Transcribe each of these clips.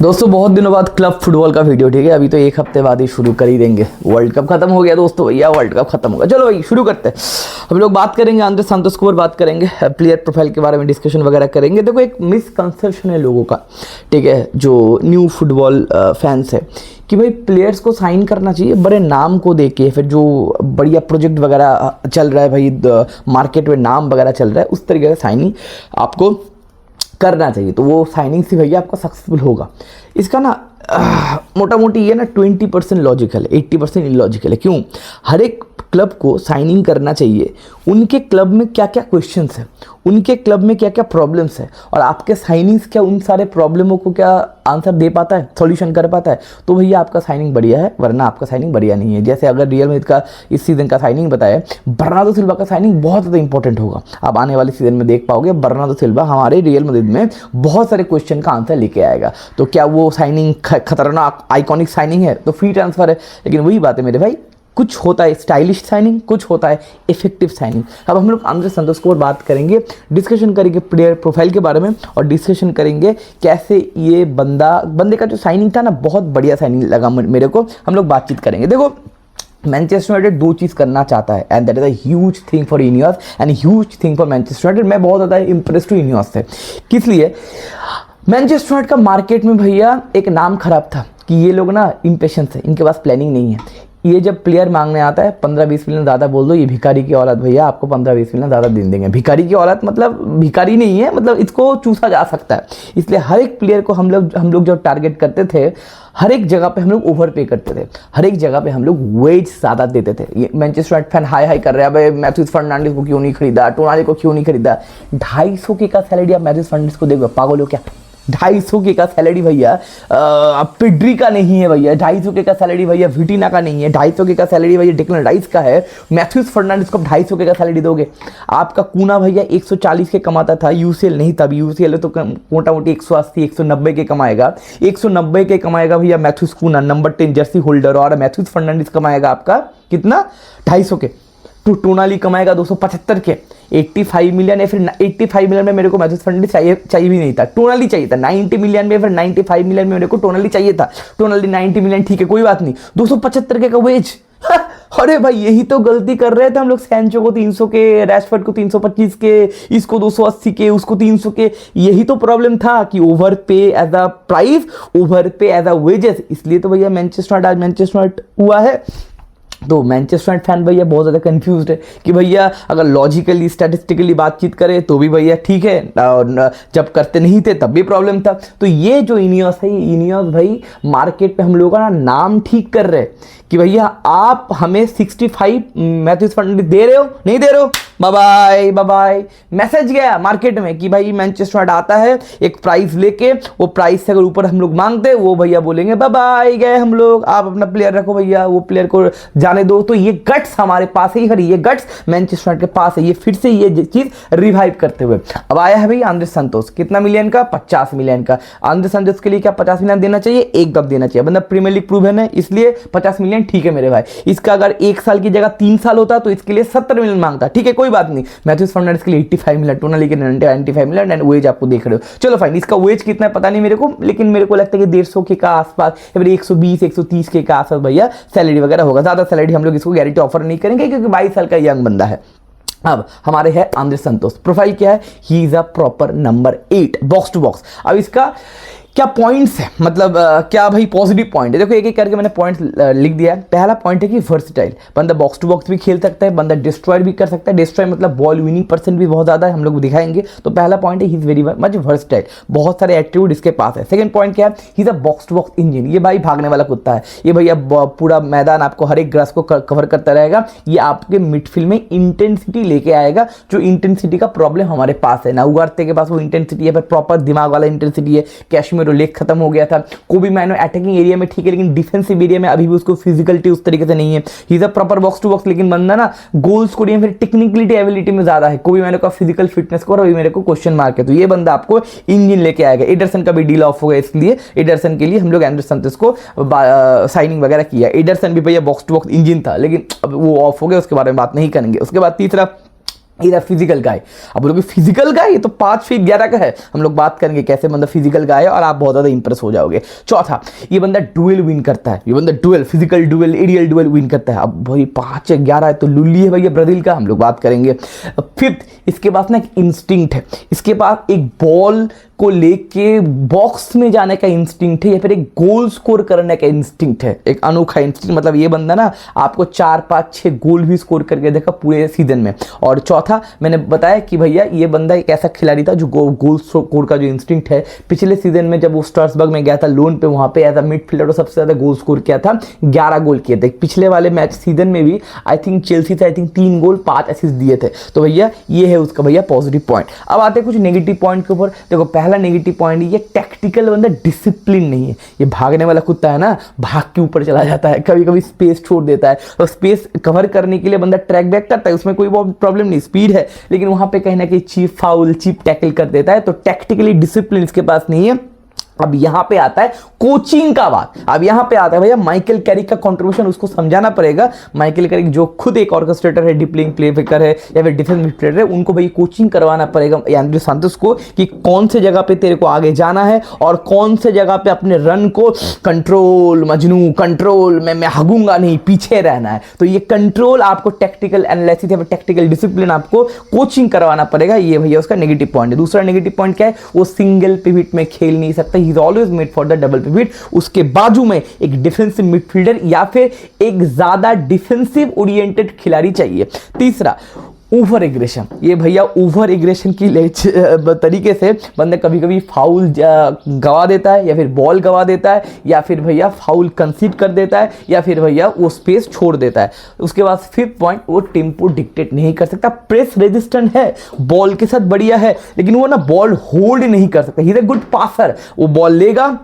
दोस्तों बहुत दिनों बाद क्लब फुटबॉल का वीडियो, ठीक है। अभी तो एक हफ्ते बाद ही शुरू कर ही देंगे। वर्ल्ड कप खत्म हो गया दोस्तों, भैया वर्ल्ड कप खत्म हो गया। चलो भाई शुरू करते हैं। हम लोग बात करेंगे आंद्रे सांतोस के ऊपर, बात करेंगे प्लेयर प्रोफाइल के बारे में, डिस्कशन वगैरह करेंगे। देखो एक मिसकंसेप्शन है लोगों का, ठीक है, जो न्यू फुटबॉल फैंस है, कि भाई प्लेयर्स को साइन करना चाहिए बड़े नाम को देके, फिर जो बढ़िया प्रोजेक्ट वगैरह चल रहा है भाई, मार्केट में नाम वगैरह चल रहा है, उस तरीके से साइनिंग आपको करना चाहिए। तो वो साइनिंग से भैया आपका सक्सेसफुल होगा। इसका ना मोटा मोटी ये ना 20% लॉजिकल है, 80% इलॉजिकल है। क्यों? हर एक क्लब को साइनिंग करना चाहिए, उनके क्लब में क्या क्या क्वेश्चंस है, उनके क्लब में क्या क्या प्रॉब्लम्स है, और आपके साइनिंग्स क्या उन सारे प्रॉब्लमों को क्या आंसर दे पाता है, सॉल्यूशन कर पाता है, तो भैया आपका साइनिंग बढ़िया है, वरना आपका साइनिंग बढ़िया नहीं है। जैसे अगर रियल मैड्रिड का इस सीज़न का साइनिंग बताया, बर्नार्डो सिल्वा का साइनिंग बहुत ज़्यादा इंपॉर्टेंट होगा। आप आने वाले सीजन में देख पाओगे बर्नार्डो सिल्वा हमारे रियल मैड्रिड में बहुत सारे क्वेश्चन का आंसर लेके आएगा। तो क्या वो साइनिंग खतरनाक आइकॉनिक साइनिंग है? तो फ्री ट्रांसफर है, लेकिन वही बात है मेरे भाई, कुछ होता है स्टाइलिश साइनिंग, कुछ होता है इफेक्टिव साइनिंग। अब हम लोग आंद्रे सांतोस को बात करेंगे, डिस्कशन करेंगे प्लेयर प्रोफाइल के बारे में, और डिस्कशन करेंगे कैसे ये बंदे का जो साइनिंग था ना, बहुत बढ़िया साइनिंग लगा मेरे को। हम लोग बातचीत करेंगे। देखो मैनचेस्टर यूनाइटेड दो चीज़ करना चाहता है, and that is a huge thing for Ineos and huge thing for Manchester United. मैं बहुत ज़्यादा इम्प्रेस्ड हूँ इनियोस से। किस लिए? मैनचेस्टर यूनाइटेड का मार्केट में भैया एक नाम खराब था कि ये लोग ना इम्पेशेंस है, इनके पास प्लानिंग नहीं है। ये जब प्लेयर मांगने आता है 15-20 मिलियन ज़्यादा बोल दो, ये भिखारी की औलाद भैया आपको 15-20 मिलियन ज़्यादा दे देंगे। भिखारी की औलाद मतलब भिखारी नहीं है, मतलब इसको चूसा जा सकता है। इसलिए हर एक प्लेयर को हम लोग जब टारगेट करते थे, हर एक जगह पे हम लोग ओवर पे करते थे, हर एक जगह पे हम लोग वेज ज़्यादा देते थे। ये मैनचेस्टर यूनाइटेड फैन हाई कर रहे हैं, भाई मैथ्यूज फर्नांडिस को क्यों नहीं खरीदा, टोनाली को क्यों नहीं खरीदा। 250 के का सैलरी आप मैथ्यूज फर्नांडिस को देखो, पागल हो क्या? 250 के का सैलरी भैया पिड्री का नहीं है भैया, 250 के का सैलरी भैया विटिना का नहीं है, 250 के का सैलरी भैया डिक्लन राइस का है। मैथ्यूज फर्नांडिस को 250 के का सैलरी दोगे? आपका कूना भैया 140 के कमाता था, यूसीएल नहीं था। यूसीएल तो मोटा मोटी 180 190 के कमाएगा, 190 के कमाएगा भैया मैथ्यूज कूना, नंबर 10 जर्सी होल्डर। और मैथ्यूज फर्नांडिस कमाएगा आपका कितना? 250 के। तो टोनाली कमाएगा 275 के, 85 मिलियन। या फिर 85 मिलियन में मेरे को मैथ्यूज फर्नांडिस चाहिए भी नहीं था, टोनाली चाहिए था। 90 मिलियन में, फिर 95 मिलियन में मेरे को टोनाली चाहिए था। टोनाली 90 मिलियन ठीक है, कोई बात नहीं। 275 के का वेज। अरे भाई यही तो गलती कर रहे थे हम लोग। सैंचो को 300 के, रैशफोर्ड को 325 के, इसको 280 के, उसको 300 के। यही तो प्रॉब्लम था कि ओवर पे एज अ प्राइस, ओवर पे एज अ वेजेस। इसलिए तो भैया मैनचेस्टर आज मैनचेस्टर हुआ है। तो मैनचेस्टर यूनाइटेड फैन भैया बहुत ज़्यादा कंफ्यूज्ड है कि भैया अगर लॉजिकली स्टैटिस्टिकली बातचीत करें तो भी भैया ठीक है, और जब करते नहीं थे तब भी प्रॉब्लम था। तो ये जो इनियोस है, इनियोस भाई मार्केट पे हम लोगों का नाम ठीक कर रहे हैं कि भैया आप हमें 65 मैथ्यूज फर्नांडिस दे रहे हो, नहीं दे रहे हो, bye bye bye bye. Message गया मार्केट में कि भाई मैनचेस्टर यूनाइटेड आता है एक प्राइस लेके, वो प्राइस से अगर ऊपर हम लोग मांगते वो भैया बोलेंगे बाय बाय गए हम लोग, आप अपना प्लेयर रखो भैया, वो प्लेयर को जाने दो। तो ये गट्स हमारे पास है, ये गट्स मैनचेस्टर यूनाइटेड के पास है। ये फिर से ये चीज रिवाइव करते हुए अब आया है भाई आंद्रे सांतोस। कितना मिलियन का? 50 मिलियन का। आंद्रे सांतोस के लिए क्या 50 मिलियन देना चाहिए? एकदम देना चाहिए। बंदा प्रीमियर लीग प्रूवन है, इसलिए 50 मिलियन ठीक है मेरे भाई। इसका अगर 1 साल की जगह 3 साल होता तो इसके लिए 70 मिलियन मांगता, ठीक है कोई बात नहीं। मैथ्यूज फर्नांडिस के लिए 85 मिलियन, टोनाली के 95 मिलियन, एंड वेज आपको देख रहे हो। चलो फाइन, इसका वेज कितना है पता नहीं मेरे को, लेकिन मेरे को लगता है कि 150 के का आसपास, या फिर 120 130 के का आसपास भैया सैलरी वगैरह होगा। ज्यादा सैलरी हम लोग इसको गारंटी ऑफर नहीं करेंगे क्योंकि 22 साल का यंग बंदा है। अब हमारे है आंद्रे सांतोस। प्रोफाइल क्या है? He is a proper number 8 box to box. अब इसका क्या पॉइंट्स है, मतलब क्या भाई पॉजिटिव पॉइंट है? देखो एक एक करके मैंने पॉइंट्स लिख दिया है। पहला पॉइंट है कि वर्सटाइल, बंदा बॉक्स टू बॉक्स भी खेल सकता है, बंदा डिस्ट्रॉयर भी कर सकता है। डिस्ट्रॉय मतलब बॉल विनिंग परसेंट भी बहुत ज़्यादा है, हम लोग दिखाएंगे। तो पहला पॉइंट है he is very much versatile, बहुत सारे एट्रीब्यूट इसके पास है। सेकंड पॉइंट क्या है? He is a box to box engine. ये भाई भागने वाला कुत्ता है, ये भैया पूरा मैदान आपको हर एक ग्रास को कवर करता रहेगा। ये आपके मिडफील्ड में इंटेंसिटी लेके आएगा, जो इंटेंसिटी का प्रॉब्लम हमारे पास है ना। उगारते के पास वो इंटेंसिटी है, प्रॉपर दिमाग वाला इंटेंसिटी है। कैशमीरो लेग खत्म हो गया था। कोबी मैनो अटैकिंग एरिया में ठीक है, लेकिन डिफेंसिव एरिया में अभी भी उसको फिजिकलिटी उस तरीके से नहीं है। He is a proper box to box, लेकिन बंदा ना गोल स्कोरिंग फिर टेक्निकलिटी एबिलिटी में ज्यादा है। कोबी मैनो का फिजिकल फिटनेस को अभी मेरे को क्वेश्चन मार्क है। तो ये बंदा आपको इंजन लेके आएगा। एडरसन का भी डील ऑफ हो गया, इसलिए एडरसन के लिए हम लोग आंद्रे सांतोस को साइनिंग वगैरह किया। एडरसन भी भैया बॉक्स टू बॉक्स इंजन था, लेकिन अब वो ऑफ हो गया, उसके बारे में बात नहीं करेंगे। उसके बाद तीसरा ये फिजिकल का है। अब बोलोगे फिजिकल का है, ये तो 5 फीट 11 का है। हम लोग बात करेंगे कैसे बंदा फिजिकल का है और आप बहुत ज्यादा इंप्रेस हो जाओगे। चौथा, ये बंदा डुएल विन करता है। ये बंदा duel, physical duel, aerial duel win करता है। अब भाई 5 11 है तो लुल्ली है भैया ब्राजील का, हम लोग बात करेंगे। फिफ्थ, इसके पास ना एक इंस्टिंक्ट है, इसके पास एक बॉल को लेके बॉक्स में जाने का इंस्टिंक्ट है या फिर एक गोल स्कोर करने का इंस्टिंक्ट है, एक अनोखा इंस्टिंक्ट। मतलब ये बंदा ना आपको 4 5 6 गोल भी स्कोर करके देखा पूरे सीजन में। और चौथा, मैंने बताया कि भैया ये बंदा एक ऐसा खिलाड़ी था जो गोल स्कोर का जो इंस्टिंक्ट है, पिछले सीजन में जब वो स्ट्रासबर्ग में गया था लोन पे, वहां पे एज अ मिडफील्डर तो सबसे ज्यादा गोल स्कोर किया था, 11 गोल किए थे। पिछले वाले मैच सीजन में भी आई थिंक चेल्सी से 3 गोल 5 असिस्ट दिए थे। तो भैया ये है उसका भैया पॉजिटिव पॉइंट। अब आते हैं कुछ नेगेटिव पॉइंट के ऊपर। देखो पहला नेगेटिव पॉइंट, ये टैक्टिकल बंदा डिसिप्लिन नहीं है। ये भागने वाला कुत्ता है ना, भाग के ऊपर चला जाता है, कभी कभी स्पेस छोड़ देता है, तो स्पेस कवर करने के लिए बंदा ट्रैक बैक करता है, उसमें कोई प्रॉब्लम नहीं, स्पीड है, लेकिन वहां पे कहीं ना कहीं चीप फाउल, चीप टैकल कर देता है। तो टैक्टिकली डिसिप्लिन इसके पास नहीं है। अब यहां पे आता है कोचिंग का बात। अब यहां पे आता है भैया माइकल कैरिक का कंट्रीब्यूशन, उसको समझाना पड़ेगा। माइकल कैरिक जो खुद एक ऑर्केस्ट्रेटर है, डिप्लिंग प्लेमेकर है या फिर डिफेंस मिडफील्डर है, उनको भाई कोचिंग करवाना पड़ेगा एंड्रे सांतोस को कि कौन से जगह पे तेरे को आगे जाना है और कौन से जगह पे अपने रन को कंट्रोल, मजनू कंट्रोल, मैं हगूंगा नहीं, पीछे रहना है। तो ये कंट्रोल आपको टैक्टिकल एनालिसिस या फिर टैक्टिकल डिसिप्लिन आपको कोचिंग करवाना पड़ेगा। ये भैया उसका नेगेटिव पॉइंट है। दूसरा नेगेटिव पॉइंट क्या है, वो सिंगल पिवट में खेल नहीं सकता, he is always made for the double pivot. उसके बाजू में एक डिफेंसिव मिडफील्डर या फिर एक ज्यादा डिफेंसिव ओरिएंटेड खिलाड़ी चाहिए। तीसरा, ओवर एग्रेशन। ये भैया ओवर एग्रेशन की तरीके से बंदा कभी कभी फाउल गवा देता है या फिर बॉल गवा देता है या फिर भैया फाउल कंसीड कर देता है या फिर भैया वो स्पेस छोड़ देता है। उसके बाद फिफ्थ पॉइंट, वो टेम्पो डिक्टेट नहीं कर सकता, प्रेस रेजिस्टेंट है, बॉल के साथ बढ़िया है, लेकिन वो ना बॉल होल्ड नहीं कर सकता। ही इज अ गुड पासर, वो बॉल लेगा,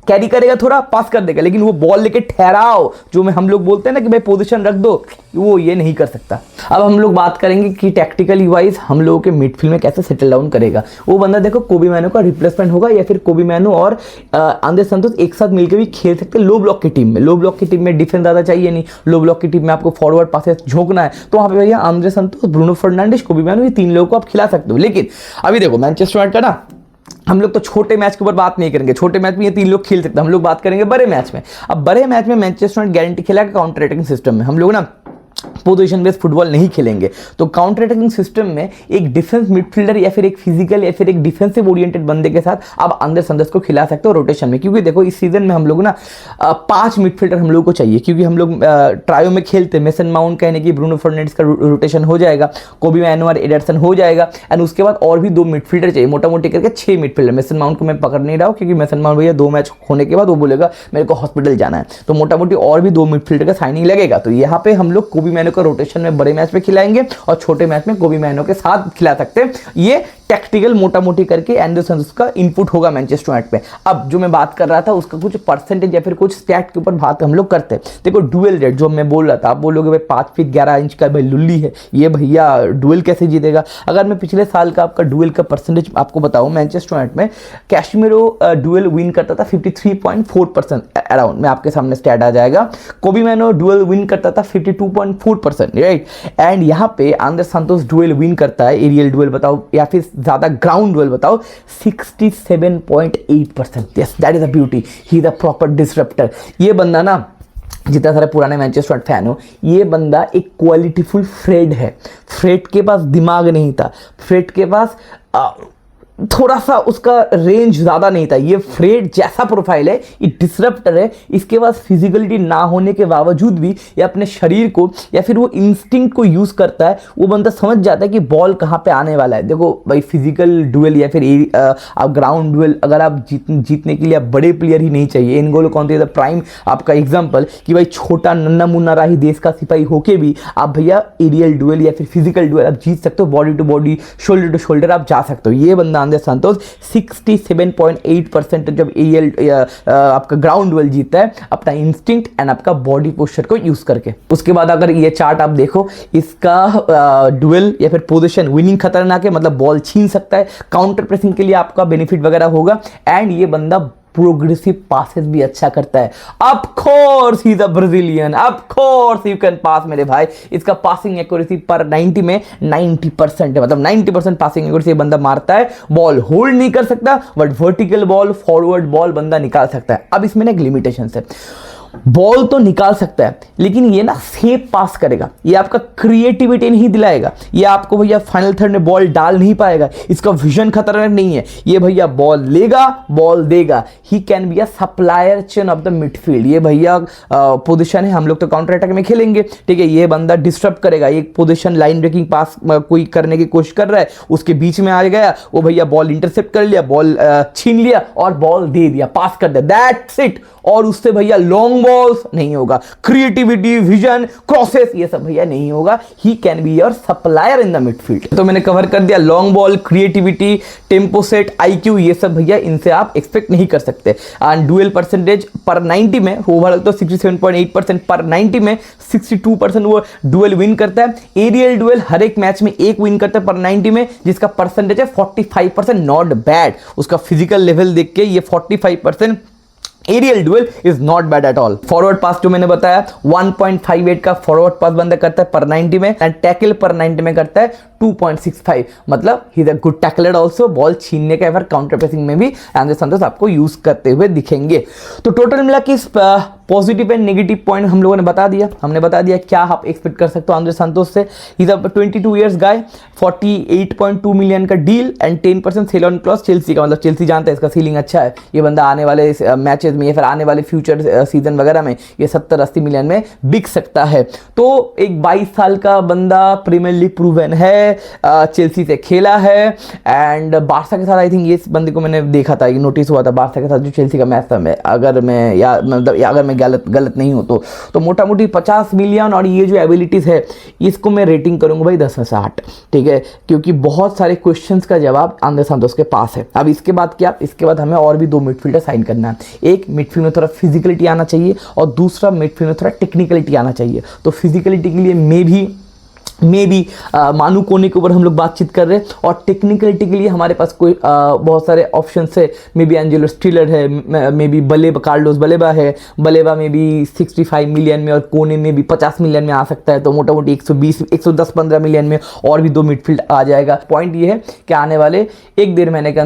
कैरी करेगा, थोड़ा पास कर देगा, लेकिन वो बॉल लेके ठहराओ, जो में हम लोग बोलते हैं ना कि भाई पोजीशन रख दो, वो ये नहीं कर सकता। अब हम लोग बात करेंगे कि टैक्टिकली वाइज हम लोगों के मिडफील्ड में कैसे सेटल डाउन करेगा। वो बंदा देखो कोबी मैनो का रिप्लेसमेंट होगा या फिर कोबी मैनो और आंद्रे सांतोस एक साथ मिलकर भी खेल सकते हैं लो ब्लॉक की टीम में। लो ब्लॉक की टीम में डिफेंस ज़्यादा चाहिए नहीं, लो ब्लॉक की टीम में आपको फॉरवर्ड पासे झोंकना है, तो वहाँ पे भैया आंद्रे सांतोस, ब्रूनो फर्नांडिस, कोबी मैनो, ये 3 लोगों को आप खिला सकते हो। लेकिन अभी देखो मैनचेस्टर यूनाइटेड का ना, हम लोग तो छोटे मैच के ऊपर बात नहीं करेंगे, छोटे मैच में ये 3 लोग खेल सकते हैं, हम लोग बात करेंगे बड़े मैच में। अब बड़े मैच में मैनचेस्टर यूनाइटेड गारंटी खेला काउंटर अटैकिंग सिस्टम में। हम लोग ना पोजीशन बेस्ड फुटबॉल नहीं खेलेंगे, तो काउंटर अटैकिंग सिस्टम में एक डिफेंस मिडफील्डर या फिर एक फिजिकल या फिर एक डिफेंसिव ओरिएंटेड बंदे के साथ आप आंद्रे सांतोस को खिला सकते हो रोटेशन में। क्योंकि देखो इस सीजन में हम लोग ना 5 मिडफील्डर हम लोग को चाहिए, क्योंकि हम लोग ट्रायो में खेलते हैं। मेसन माउंट कहने की ब्रूनो फर्नांडिस का रोटेशन हो जाएगा, कोबी मैनो और एडरसन हो जाएगा, एंड उसके बाद और भी 2 मिडफील्डर चाहिए, मोटा मोटी करके 6 मिडफील्डर। मेसन माउंट को मैं पकड़ नहीं रहा हूँ क्योंकि मेसन माउंट भैया 2 मैच होने के बाद वो बोलेगा मेरे को हॉस्पिटल जाना है, तो मोटा मोटी और भी 2 मिडफील्डर का साइनिंग लगेगा। तो यहाँ पे हम लोग कोबी मैनो का रोटेशन में बड़े मैच में खिलाएंगे और छोटे मैच में कोबी मैनो के साथ खिला सकते हैं। ये टैक्टिकल मोटा मोटी करके आंद्रे सांतोस का इनपुट होगा मैनचेस्टर यूनाइटेड पे। अब जो मैं बात कर रहा था उसका कुछ परसेंटेज या फिर कुछ स्टैट के ऊपर बात हम लोग करते हैं। देखो डुएल रेट जो मैं बोल रहा था, आप बोलोगे भाई 5 फीट 11 इंच का भाई लुल्ली है, ये भैया डुएल कैसे जीतेगा। अगर मैं पिछले साल का आपका डुएल का परसेंटेज आपको बताऊं, मैनचेस्टर यूनाइटेड में कैशमीरो डुएल विन करता था 53.4% अराउंड, में आपके सामने स्टैट आ जाएगा। कोबी मैनो डुएल विन करता था 52.4%, राइट। एंड यहाँ पे आंद्रे सांतोस डुएल विन करता है, एरियल डुएल बताओ या फिर ज्यादा ग्राउंड डुएल बताओ, 67.8%। Yes, that is a beauty, he is a proper disruptor. ये बंदा ना, जितना सारे पुराने मैनचेस्टर यूनाइटेड फैन हो, ये बंदा एक क्वालिटीफुल फ्रेड है। फ्रेड के पास दिमाग नहीं था, फ्रेड के पास थोड़ा सा उसका रेंज ज़्यादा नहीं था। ये फ्रेड जैसा प्रोफाइल है, ये डिसरप्टर है। इसके पास फिजिकलिटी ना होने के बावजूद भी ये अपने शरीर को या फिर वो इंस्टिंक्ट को यूज़ करता है। वो बंदा समझ जाता है कि बॉल कहाँ पे आने वाला है। देखो भाई फिजिकल डुएल या फिर आप ग्राउंड डुएल, अगर आप जीतने के लिए आप बड़े प्लेयर ही नहीं चाहिए। इनगोलो कांते द प्राइम आपका एग्जाम्पल कि भाई छोटा नन्ना मुन्ना राही देश का सिपाही होके भी आप भैया एरियल डुएल या फिर फिजिकल डुएल आप जीत सकते हो, body to body, shoulder to shoulder आप जा सकते हो। ये बंदा आंद्रे सांतोस 67.8% जब एरियल आपका ग्राउंड डुएल जीतता है अपना इंस्टिंक्ट एंड आपका बॉडी पोस्चर को यूज करके। उसके बाद अगर ये चार्ट आप देखो, इसका डुएल या फिर पोजीशन विनिंग खतरनाक है, मतलब बॉल छीन सकता है, काउंटर प्रेसिंग के लिए आपका बेनिफिट वगैरह होगा, एंड ये बंदा प्रोग्रेसिव पासेस भी अच्छा करता है। Of course he is a Brazilian, of course you can pass मेरे भाई। इसका पासिंग एक्यूरेसी पर 90 में 90% है, मतलब 90% पासिंग एक्यूरेसी ये बंदा मारता है। बॉल होल्ड नहीं कर सकता but vertical ball, forward ball बंदा निकाल सकता है। अब इसमें ना एक लिमिटेशन है, बॉल तो निकाल सकता है लेकिन ये ना सेफ पास करेगा, ये आपका क्रिएटिविटी नहीं दिलाएगा, ये आपको भैया फाइनल थर्ड में बॉल डाल नहीं पाएगा। इसका विजन खतरनाक नहीं है, ये भैया बॉल लेगा बॉल देगा। He can be a supplier chain of the midfield. ये भैया पोजीशन है, हम लोग तो काउंटर अटैक में खेलेंगे, ठीक है। ये बंदा डिस्टर्ब करेगा, एक पोजीशन लाइन ब्रेकिंग पास कोई करने की कोशिश कर रहा है, उसके बीच में आ गया, वो भैया बॉल इंटरसेप्ट कर लिया, बॉल छीन लिया और बॉल दे दिया, पास कर दिया, दैट्स इट। और उससे भैया लॉन्ग बॉल्स नहीं होगा, क्रिएटिविटी, विजन, क्रॉसेस, ये सब भैया नहीं होगा। He can be your supplier in the midfield. तो मैंने कवर कर दिया long ball, creativity, tempo set, IQ, ये सब भैया इनसे आप एक्सपेक्ट नहीं कर सकते। एंड डुएल परसेंटेज पर 90 में ओवरऑल तो 67.8%, पर 90 में 62% वो डुएल विन करता है। एरियल डुएल हर एक मैच में एक विन करता है पर 90 में, जिसका परसेंटेज है 45%, नॉट बैड। उसका फिजिकल लेवल देख के ये 45% aerial duel is not bad at all. Forward pass जो मैंने बताया 1.58 का फॉरवर्ड पास बंदा करता है पर 90 में, एंड टैकल पर 90 में करता है 2.65, मतलब he is a good tackler also. Ball छीनने का एवर काउंटर प्रेसिंग में भी एंड्रे सांतोस आपको यूज करते हुए दिखेंगे। तो टोटल मिला कि पॉजिटिव एंड नेगेटिव पॉइंट हम लोगों ने बता दिया, हमने बता दिया क्या आप एक्सपेक्ट कर सकते हो एंड्रे सांतोस से। He is a 22 years guy, 48.2 million का deal and 10% sell on clause Chelsea का, मतलब चेल्सी जानता है इसका सीलिंग अच्छा है, ये बंदा आने वाले मैचेस में या फिर आने वाले फ्यूचर सीजन वगैरह में ये 70-80 मिलियन में बिक सकता है। तो एक 22 साल का बंदा प्रीमियर लीग प्रूवन है, चेल्सी से खेला है एंड बारसा के साथ आई थिंक ये इस बंदे को मैंने देखा था, ये नोटिस हुआ था बारसा के साथ जो चेल्सी का मैच था, मैं अगर मैं गलत नहीं हूं तो मोटा मोटी 50 मिलियन। और ये जो एबिलिटीज है इसको मैं रेटिंग करूंगा भाई 10 में से 8, ठीक है, क्योंकि बहुत सारे क्वेश्चंस का जवाब एंड्रे सांतोस के पास है। अब इसके बाद क्या, इसके बाद हमें और भी 2 मिडफील्डर साइन करना है। एक मिडफील्ड में थोड़ा फिजिकलिटी आना चाहिए और दूसरा मिडफील्ड में थोड़ा टेक्निकलिटी आना चाहिए। तो फिजिकलिटी के लिए मे भी मानू कोने के ऊपर हम लोग बातचीत कर रहे हैं, और टेक्निकलिटी के लिए हमारे पास कोई बहुत सारे ऑप्शन है। मे बी एंजेलो स्टीलर है, मे बी कार्लोस बलेबा है, बलेबा में भी 65 मिलियन में और कोने में भी 50 मिलियन में आ सकता है। तो मोटा मोटी 110-115 मिलियन में और भी 2 मिडफील्ड आ जाएगा। पॉइंट ये है कि आने वाले 1 महीने के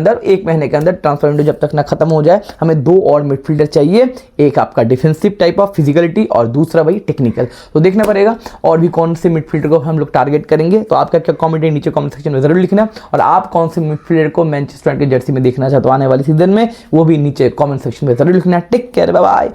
अंदर ट्रांसफर विंडो जब तक ना खत्म हो जाए, हमें 2 और मिडफील्डर चाहिए, एक आपका डिफेंसिव टाइप ऑफ फिजिकलिटी और दूसरा भाई टेक्निकल। तो देखना पड़ेगा और भी कौन से मिडफील्डर को हम लोग टारगेट करेंगे। तो आपका क्या कमेंट है नीचे कमेंट सेक्शन में जरूर लिखना, और आप कौन से मिडफील्डर को मैनचेस्टर यूनाइटेड की जर्सी में देखना चाहते हो आने वाले सीजन में, वो भी नीचे कमेंट सेक्शन में जरूर लिखना। Take care, bye bye.